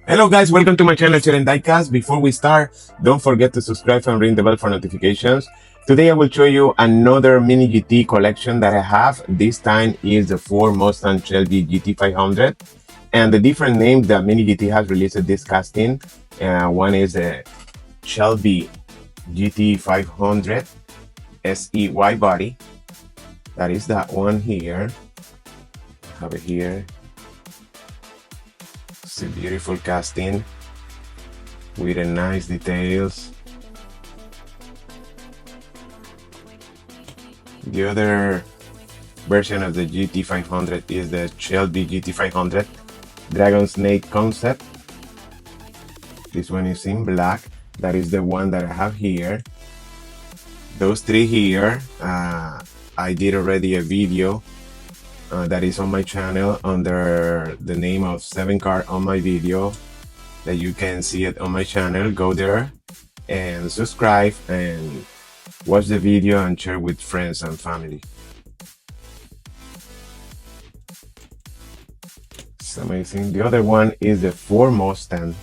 Hello guys, welcome to my channel Cheren Diecast. Before we start, don't forget to subscribe and ring the bell for notifications. Today I will show you another mini GT collection that I have. This time is the Ford Mustang Shelby GT500, and the different names that mini GT has released this casting. One is the Shelby GT500 SEY body. That is that one here. I have it here. It's a beautiful casting with a nice details. The other version of the GT500 is the Shelby GT500 Dragon Snake concept. This one is in black. That is the one that I have here. Those three here, I did already a video that is on my channel under the name of 7 car on my video, that you can see it on my channel. Go there and subscribe and watch the video and share with friends and family. It's amazing. The other one is the Ford Mustang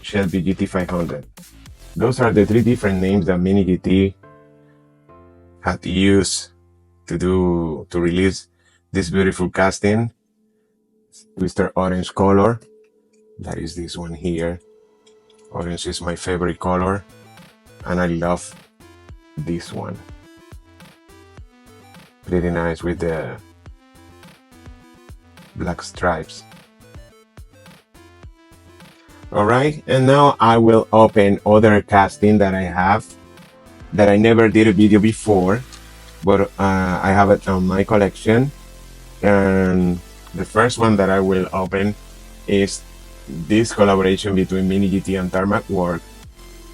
Shelby GT500. Those are the three different names that Mini GT had used to release this beautiful casting. Twister orange color. That is this one here. Orange is my favorite color, and I love this one. Pretty nice with the black stripes. Alright, and now I will open other casting that I have that I never did a video before, but I have it on my collection. And the first one that I will open is this collaboration between Mini GT and Tarmac Work,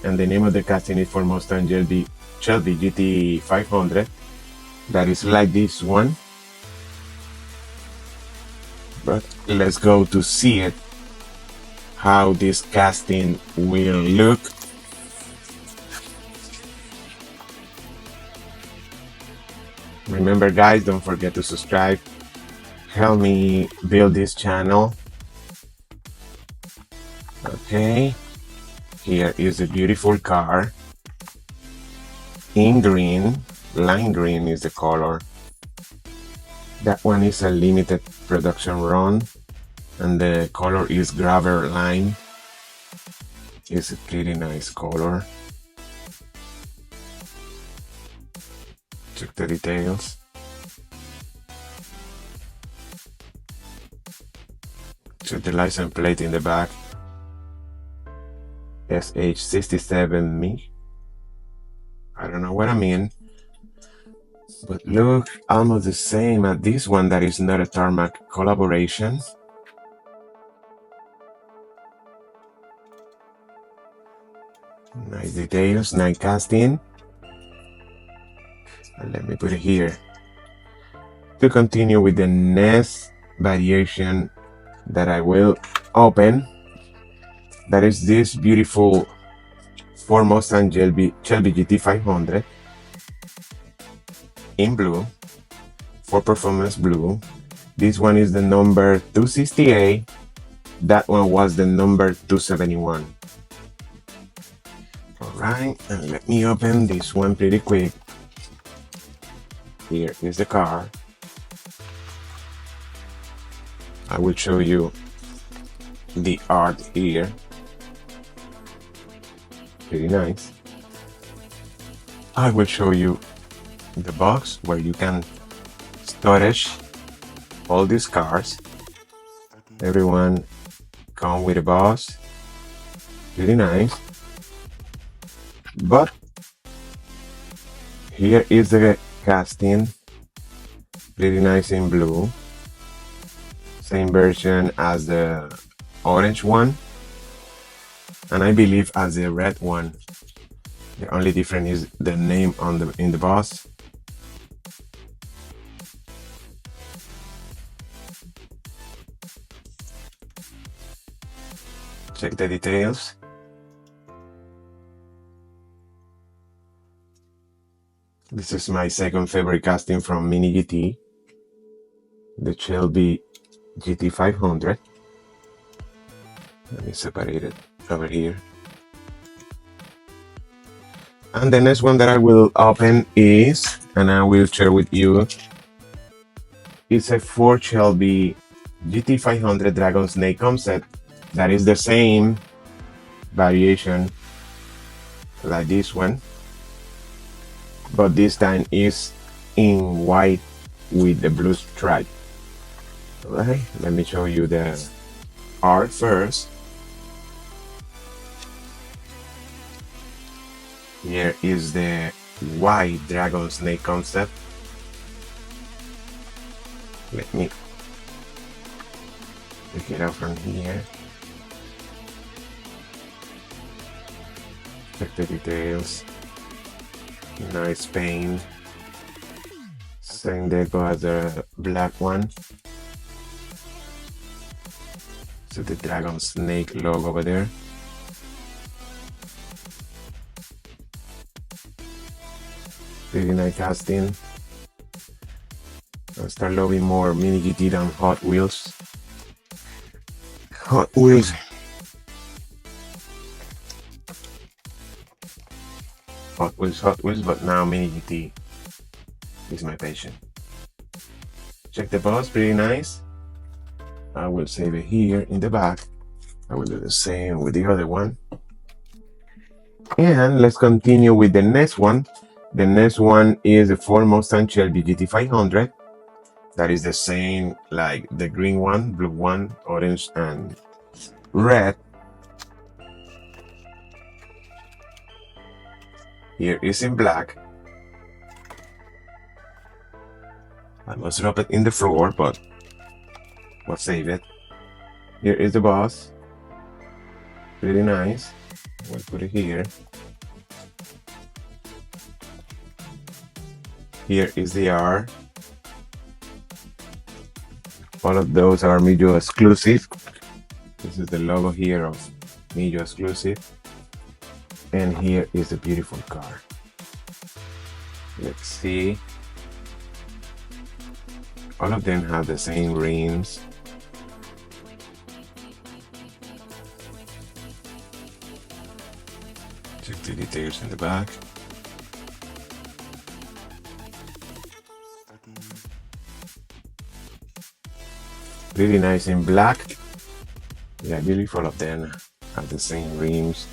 and the name of the casting is for Mustang Shelby GT500. That is like this one, but let's go to see it, how this casting will look. Remember guys, don't forget to subscribe. Help me build this channel. Okay, here is a beautiful car in green. Lime green is the color. That one is a limited production run, and the color is gravel lime. It's a pretty nice color. Check the details. Check the license plate in the back. SH67ME. I don't know what I mean, but look almost the same as this one that is not a Tarmac collaboration. Nice details, nice casting. And let me put it here. To continue with the next variation that I will open, that is this beautiful Ford Mustang Shelby GT500 in blue, for performance blue. This one is the number 268. That one was the number 271. Alright, and let me open this one pretty quick. Here is the car. I will show you the art here. Pretty nice. I will show you the box where you can storage all these cars. Everyone come with a box. Pretty nice. But here is the casting. Pretty nice in blue. Same version as the orange one, and I believe as the red one. The only difference is the name on in the box. Check the details. This is my second favorite casting from Mini GT, the Shelby GT500. Let me separate it over here. And the next one that I will open is, and I will share with you, it's a Ford Shelby GT500 Dragon Snake concept that is the same variation like this one, but this time is in white with the blue stripe. Alright, let me show you the art first. Here is the white dragon snake concept. Let me take it out from here. Check the details. Nice paint. Same deco as the black one. So the dragon snake logo over there. Really nice casting. I start loving more Mini GT than Hot Wheels. Hot Wheels. Hot Wheels, but now Mini GT is my passion. Check the box, pretty nice. I will save it here in the back. I will do the same with the other one. And let's continue with the next one. The next one is the Ford Mustang Shelby GT500. That is the same like the green one, blue one, orange, and red. Here is in black. I must drop it in the floor, but we'll save it. Here is the boss. Pretty nice. We'll put it here. Here is the R. All of those are Mijo exclusive. This is the logo here of Mijo exclusive. And here is a beautiful car. Let's see. All of them have the same rims. Check the details in the back. Really nice in black. Yeah, beautiful of them have the same rims.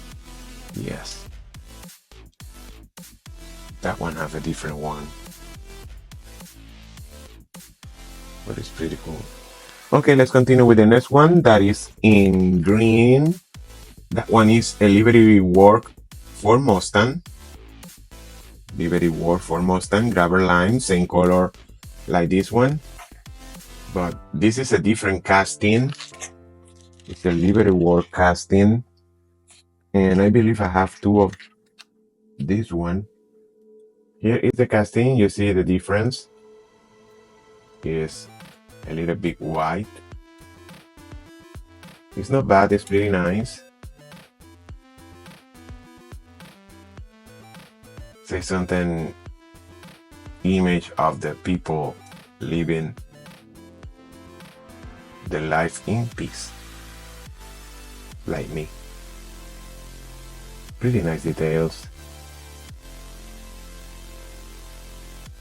Yes. That one has a different one. But it's pretty cool. Okay, let's continue with the next one that is in green. That one is a livery work for Mustang. Livery work for Mustang, grabber line, same color like this one. But this is a different casting. It's a livery work casting. And I believe I have two of this one. Here is the casting. You see the difference. It's a little bit white. It's not bad. It's pretty nice. Say something. Image of the people living the life in peace, like me. Pretty nice details.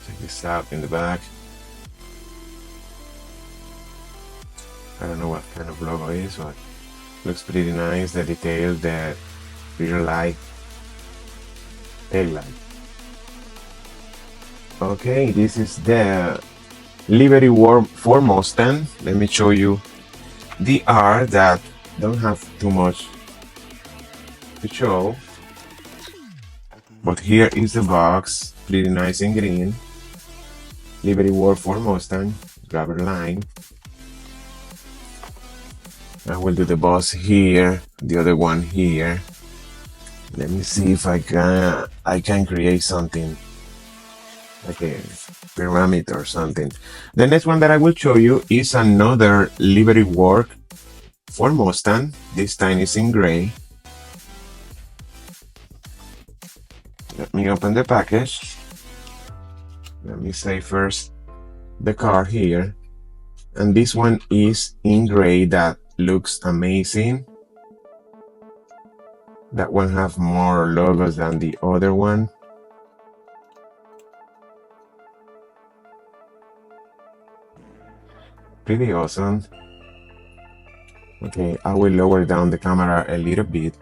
Check this out in the back. I don't know what kind of logo it is, but looks pretty nice. The details, the rear light, tail light. Okay, this is the livery work for Mustang. Let me show you the art that don't have too much to show. But here is the box, pretty nice in green. Livery work for Mustang, grabber line. I will do the boss here, the other one here. Let me see if I can create something like a pyramid or something. The next one that I will show you is another livery work for Mustang. This time is in gray. Let me open the package. Let me say first the car here. And this one is in gray. That looks amazing. That one have more logos than the other one. Pretty awesome. Okay, I will lower down the camera a little bit.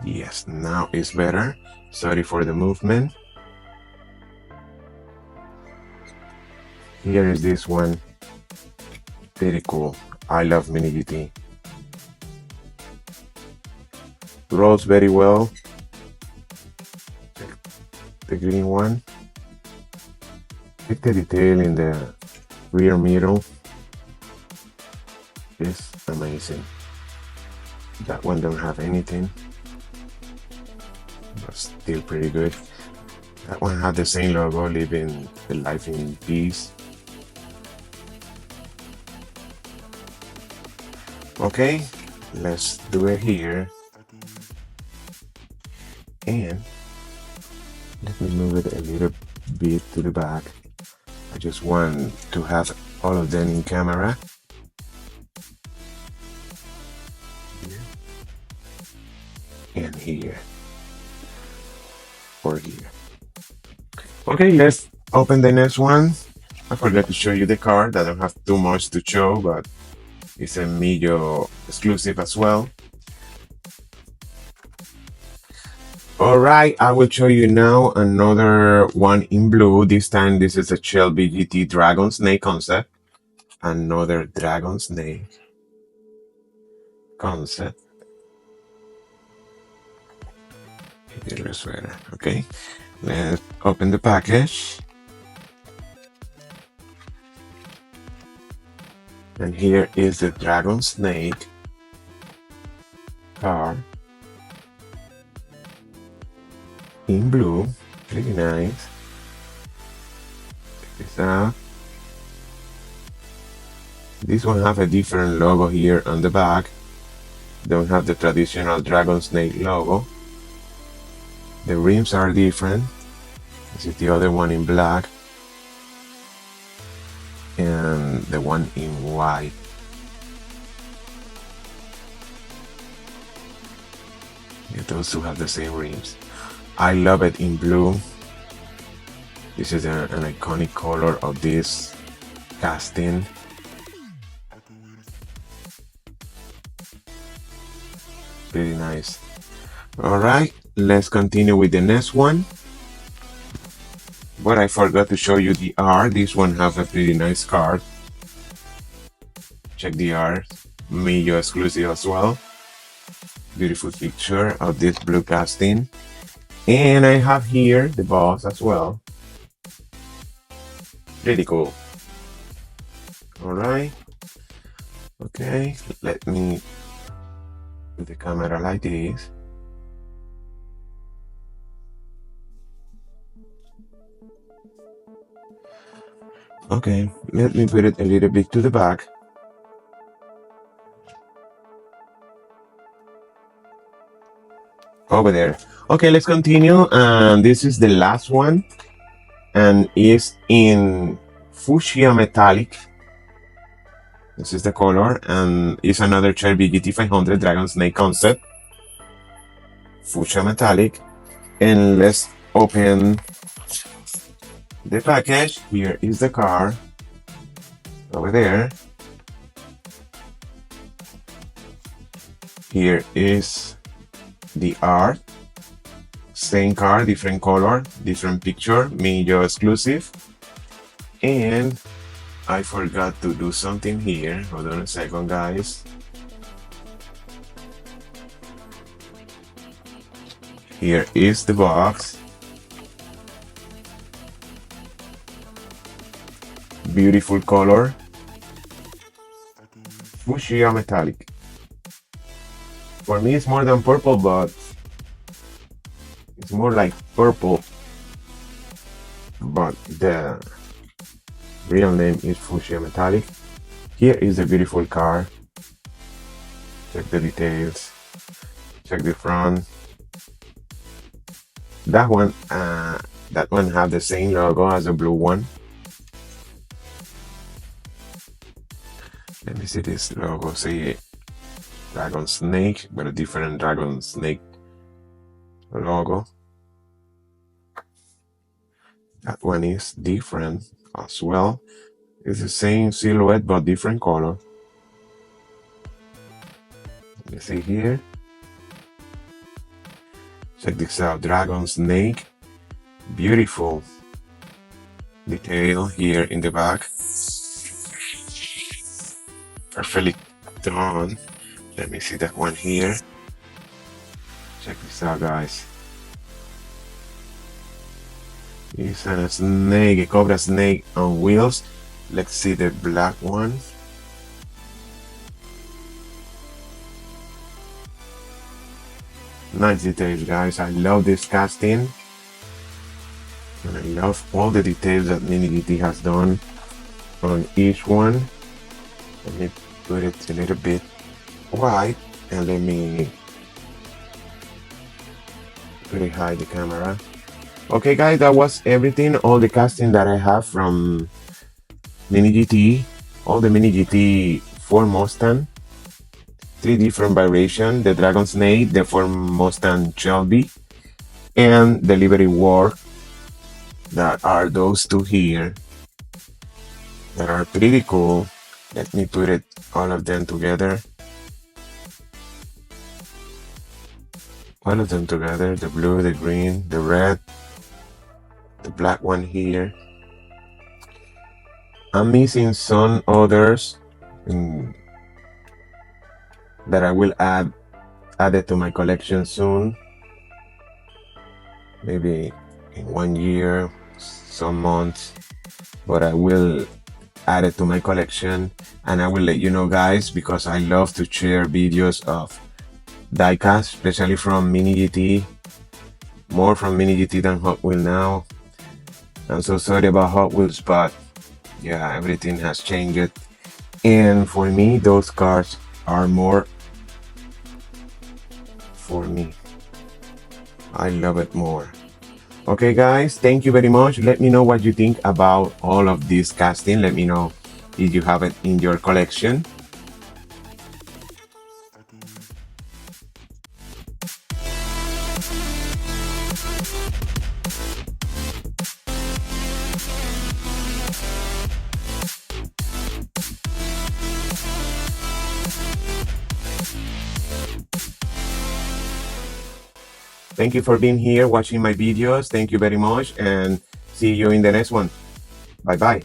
Yes, now it's better. Sorry for the movement. Here is this one. Pretty cool. I love Mini GT. Rolls very well. The green one. Check the detail in the rear mirror. It's amazing. That one don't have anything, but still pretty good. That one had the same logo, living the life in peace. Okay, let's do it here. And let me move it a little bit to the back. I just want to have all of them in camera. Here. And here. Or here. Okay, let's open the next one. I forgot to show you the car. I don't have too much to show, but it's a Millo exclusive as well. Alright, I will show you now another one in blue. This time this is a Shelby GT Dragon Snake concept. Another Dragon Snake concept. Okay, let's open the package. And here is the Dragon Snake car in blue. Pretty nice. Check this out. This one have a different logo here on the back. Don't have the traditional Dragon Snake logo. The rims are different. This is the other one in black. And the one in white. Yeah, those two have the same rims. I love it in blue. This is an iconic color of this casting. Pretty nice. Alright, let's continue with the next one. But I forgot to show you the R. This one has a pretty nice card. Check the R. Millo exclusive as well. Beautiful picture of this blue casting. And I have here the box as well. Pretty cool. Alright. Okay, let me put the camera like this. Okay, let me put it a little bit to the back. Over there. Okay, let's continue. And this is the last one. And is in fuchsia metallic. This is the color. And it's another Shelby GT500 Dragon Snake concept. Fuchsia metallic. And let's open the package. Here is the car. Over there. Here is the art. Same car, different color, different picture, Millo exclusive. And I forgot to do something here. Hold on a second, guys. Here is the box. Beautiful color. Fuchsia metallic. For me, it's more than purple, but it's more like purple. But the real name is fuchsia metallic. Here is a beautiful car. Check the details. Check the front. That one have the same logo as the blue one. Let me see this logo. See dragon snake with a different dragon snake logo. That one is different as well. It's the same silhouette but different color. You see here. Check this out, dragon snake. Beautiful detail here in the back. Perfectly done. Let me see that one here. Check this out, guys. It's a snake, a cobra snake on wheels. Let's see the black one. Nice details, guys. I love this casting. And I love all the details that Mini GT has done on each one. Let me put it a little bit wide and let me pretty hide the camera. Okay, guys, that was everything. All the casting that I have from Mini GT, all the Mini GT Ford Mustang, 3 different variations: the Dragon Snake, the Ford Mustang Shelby, and the Liberty War. That are those two here that are pretty cool. Let me put it all of them together. All of them together, the blue, the green, the red, the black one here. I'm missing some others that I will add it to my collection soon. Maybe in 1 year, some months, but I will add it to my collection and I will let you know, guys, because I love to share videos of diecast, especially from Mini GT, more from Mini GT than Hot Wheels now. I'm so sorry about Hot Wheels, but yeah, everything has changed, and for me those cars are more for me. I love it more. Okay, guys, thank you very much. Let me know what you think about all of this casting. Let me know if you have it in your collection. Thank you for being here watching my videos. Thank you very much and see you in the next one. Bye bye.